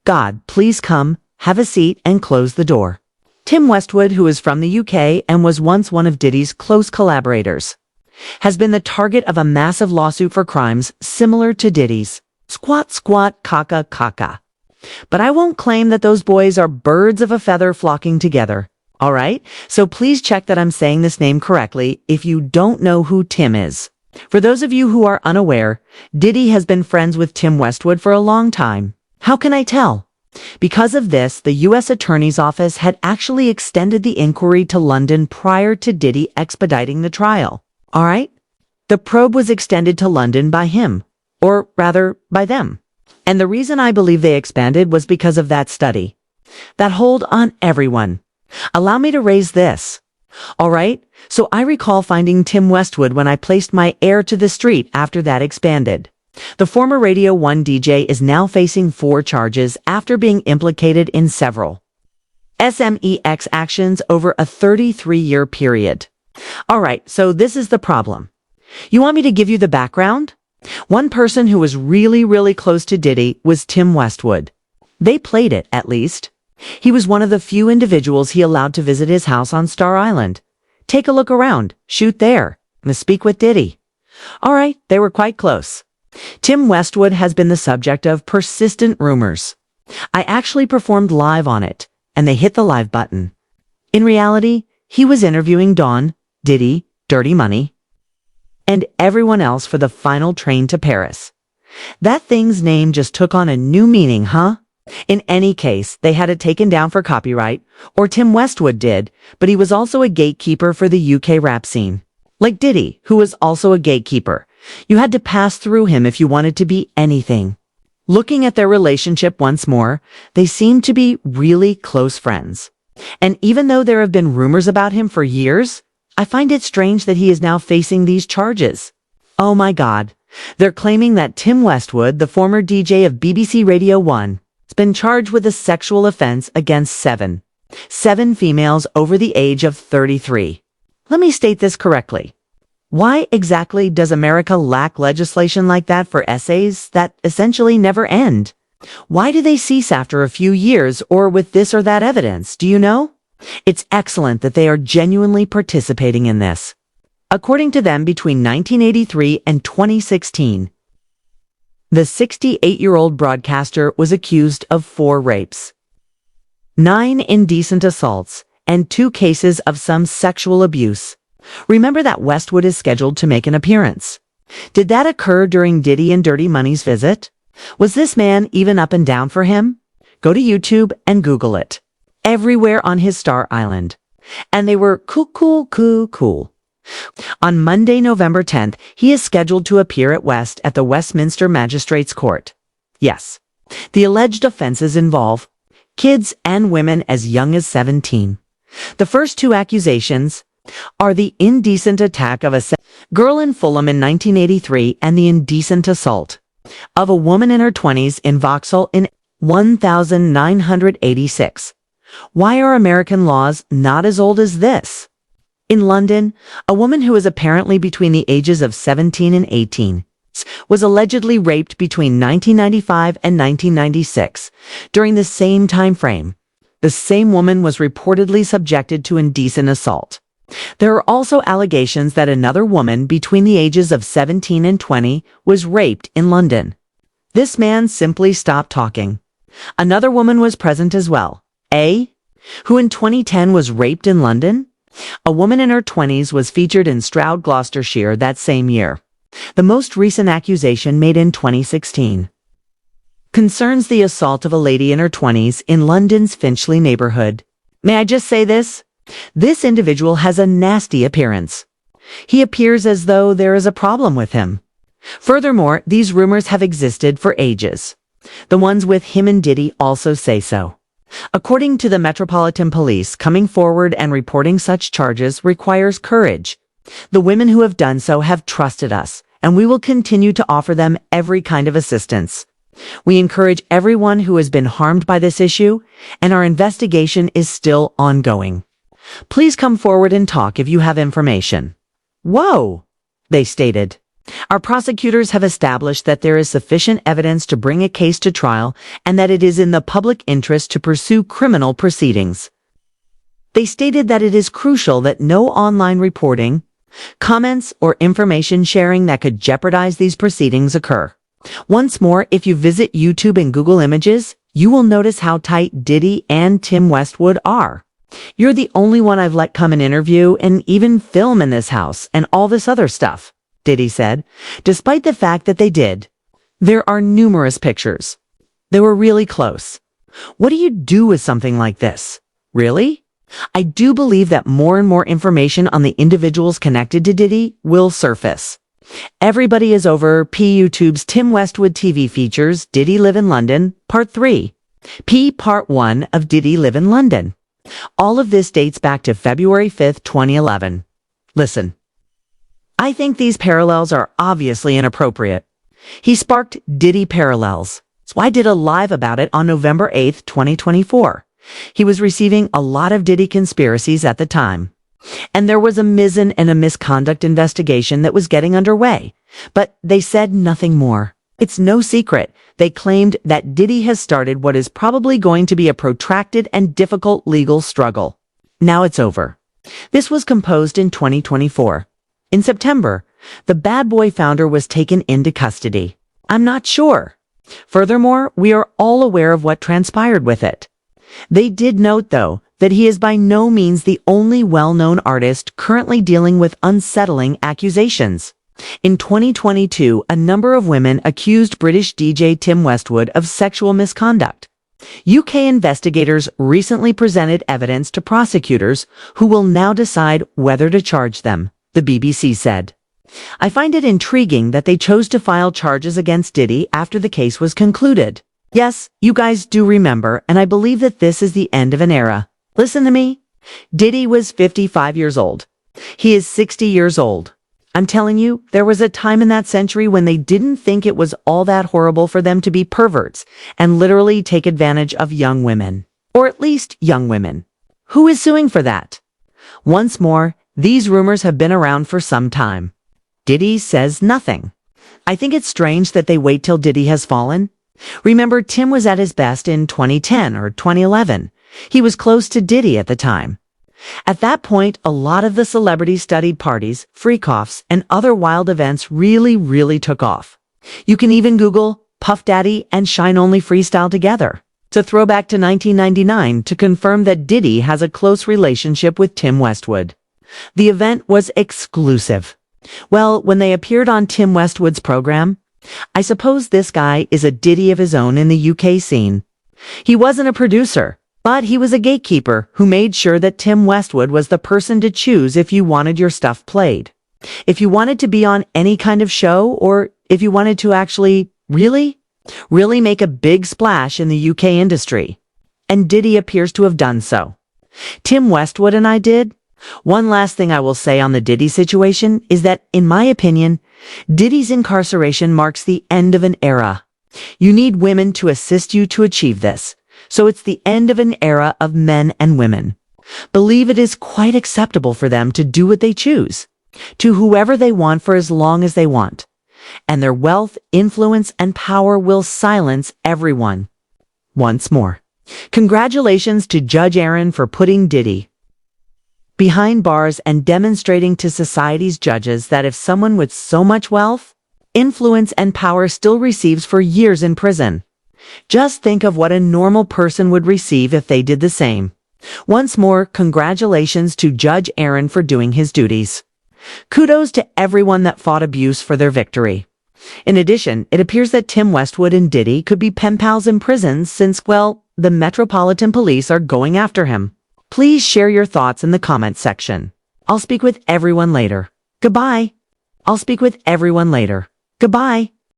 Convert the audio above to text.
God, please come, have a seat, and close the door. Tim Westwood, who is from the UK and was once one of Diddy's close collaborators, has been the target of a massive lawsuit for crimes similar to Diddy's. Squat, squat, caca, caca. But I won't claim that those boys are birds of a feather flocking together. All right? So please check that I'm saying this name correctly if you don't know who Tim is. For those of you who are unaware, Diddy has been friends with Tim Westwood for a long time. How can I tell? Because of this, the U.S. Attorney's Office had actually extended the inquiry to London prior to Diddy expediting the trial. All right? The probe was extended to London by him, or rather, by them. And the reason I believe they expanded was because of that study. That hold on everyone. Allow me to raise this. All right? So I recall finding Tim Westwood when I placed my ear to the street after that expanded. The former Radio 1 DJ is now facing 4 charges after being implicated in several SMEX actions over a 33-year period. All right, so this is the problem. You want me to give you the background? One person who was really close to Diddy was Tim Westwood. They played it, at least. He was one of the few individuals he allowed to visit his house on Star Island. Take a look around, shoot there, and speak with Diddy. All right, they were quite close. Tim Westwood has been the subject of persistent rumors. I actually performed live on it, and they hit the live button. In reality, he was interviewing Don, Diddy, Dirty Money, and everyone else for the final train to Paris. That thing's name just took on a new meaning, huh? In any case, they had it taken down for copyright, or Tim Westwood did, but he was also a gatekeeper for the UK rap scene. Like Diddy, who was also a gatekeeper. You had to pass through him if you wanted to be anything. Looking at their relationship once more, they seem to be really close friends. And even though there have been rumors about him for years, I find it strange that he is now facing these charges. Oh my God. They're claiming that Tim Westwood, the former DJ of BBC Radio 1, has been charged with a sexual offense against seven females over the age of 33. Let me state this correctly. Why exactly does America lack legislation like that for essays that essentially never end? Why do they cease after a few years or with this or that evidence? Do you know? It's excellent that they are genuinely participating in this. According to them, between 1983 and 2016, the 68-year-old broadcaster was accused of 4 rapes, 9 indecent assaults, and 2 cases of some sexual abuse. Remember that Westwood is scheduled to make an appearance. Did that occur during Diddy and Dirty Money's visit? Was this man even up and down for him? Go to YouTube and Google it. Everywhere on his Star Island. And they were cool. On Monday, November 10th, he is scheduled to appear at the Westminster Magistrates Court. Yes, the alleged offenses involve kids and women as young as 17. The first 2 accusations are the indecent attack of a girl in Fulham in 1983 and the indecent assault of a woman in her 20s in Vauxhall in 1986. Why are American laws not as old as this? In London, a woman who was apparently between the ages of 17 and 18 was allegedly raped between 1995 and 1996. During the same time frame, the same woman was reportedly subjected to indecent assault. There are also allegations that another woman between the ages of 17 and 20 was raped in London. This man simply stopped talking. Another woman was present as well, who in 2010 was raped in London. A woman in her 20s was featured in Stroud, Gloucestershire that same year. The most recent accusation, made in 2016, concerns the assault of a lady in her 20s in London's Finchley neighborhood. May I just say this? This individual has a nasty appearance. He appears as though there is a problem with him. Furthermore, these rumors have existed for ages. The ones with him and Diddy also say so. According to the Metropolitan Police, coming forward and reporting such charges requires courage. The women who have done so have trusted us, and we will continue to offer them every kind of assistance. We encourage everyone who has been harmed by this issue, and our investigation is still ongoing. Please come forward and talk if you have information. Whoa, they stated. Our prosecutors have established that there is sufficient evidence to bring a case to trial and that it is in the public interest to pursue criminal proceedings. They stated that it is crucial that no online reporting, comments, or information sharing that could jeopardize these proceedings occur. Once more, if you visit YouTube and Google Images, you will notice how tight Diddy and Tim Westwood are. You're the only one I've let come and interview and even film in this house and all this other stuff, Diddy said, despite the fact that they did. There are numerous pictures. They were really close. What do you do with something like this? Really? I do believe that more and more information on the individuals connected to Diddy will surface. Everybody is over YouTube's Tim Westwood TV features Diddy Live in London, Part 3. Part 1 of Diddy Live in London. All of this dates back to February 5th, 2011. Listen. I think these parallels are obviously inappropriate. He sparked Diddy parallels, so I did a live about it on November 8th, 2024. He was receiving a lot of Diddy conspiracies at the time. And there was a mizzen and a misconduct investigation that was getting underway. But they said nothing more. It's no secret. They claimed that Diddy has started what is probably going to be a protracted and difficult legal struggle. Now it's over. This was composed in 2024. In September, the Bad Boy founder was taken into custody. I'm not sure. Furthermore, we are all aware of what transpired with it. They did note, though, that he is by no means the only well-known artist currently dealing with unsettling accusations. In 2022, a number of women accused British DJ Tim Westwood of sexual misconduct. UK investigators recently presented evidence to prosecutors who will now decide whether to charge them, the BBC said. I find it intriguing that they chose to file charges against Diddy after the case was concluded. Yes, you guys do remember, and I believe that this is the end of an era. Listen to me. Diddy was 55 years old. He is 60 years old. I'm telling you, there was a time in that century when they didn't think it was all that horrible for them to be perverts and literally take advantage of young women. Or at least young women. Who is suing for that? Once more, these rumors have been around for some time. Diddy says nothing. I think it's strange that they wait till Diddy has fallen. Remember, Tim was at his best in 2010 or 2011. He was close to Diddy at the time. At that point, a lot of the celebrity-studied parties, freak-offs, and other wild events really took off. You can even Google Puff Daddy and Shine Only Freestyle together. To throw back to 1999 to confirm that Diddy has a close relationship with Tim Westwood. The event was exclusive. Well, when they appeared on Tim Westwood's program, I suppose this guy is a Diddy of his own in the UK scene. He wasn't a producer, but he was a gatekeeper who made sure that Tim Westwood was the person to choose if you wanted your stuff played. If you wanted to be on any kind of show, or if you wanted to actually, really make a big splash in the UK industry. And Diddy appears to have done so. Tim Westwood and I did. One last thing I will say on the Diddy situation is that, in my opinion, Diddy's incarceration marks the end of an era. You need women to assist you to achieve this. So it's the end of an era of men and women. Believe it is quite acceptable for them to do what they choose, to whoever they want for as long as they want. And their wealth, influence, and power will silence everyone. Once more, congratulations to Judge Aaron for putting Diddy behind bars and demonstrating to society's judges that if someone with so much wealth, influence, and power still receives for years in prison, just think of what a normal person would receive if they did the same. Once more, congratulations to Judge Aaron for doing his duties. Kudos to everyone that fought abuse for their victory. In addition, it appears that Tim Westwood and Diddy could be pen pals in prison since, well, the Metropolitan Police are going after him. Please share your thoughts in the comments section. I'll speak with everyone later. Goodbye. I'll speak with everyone later. Goodbye.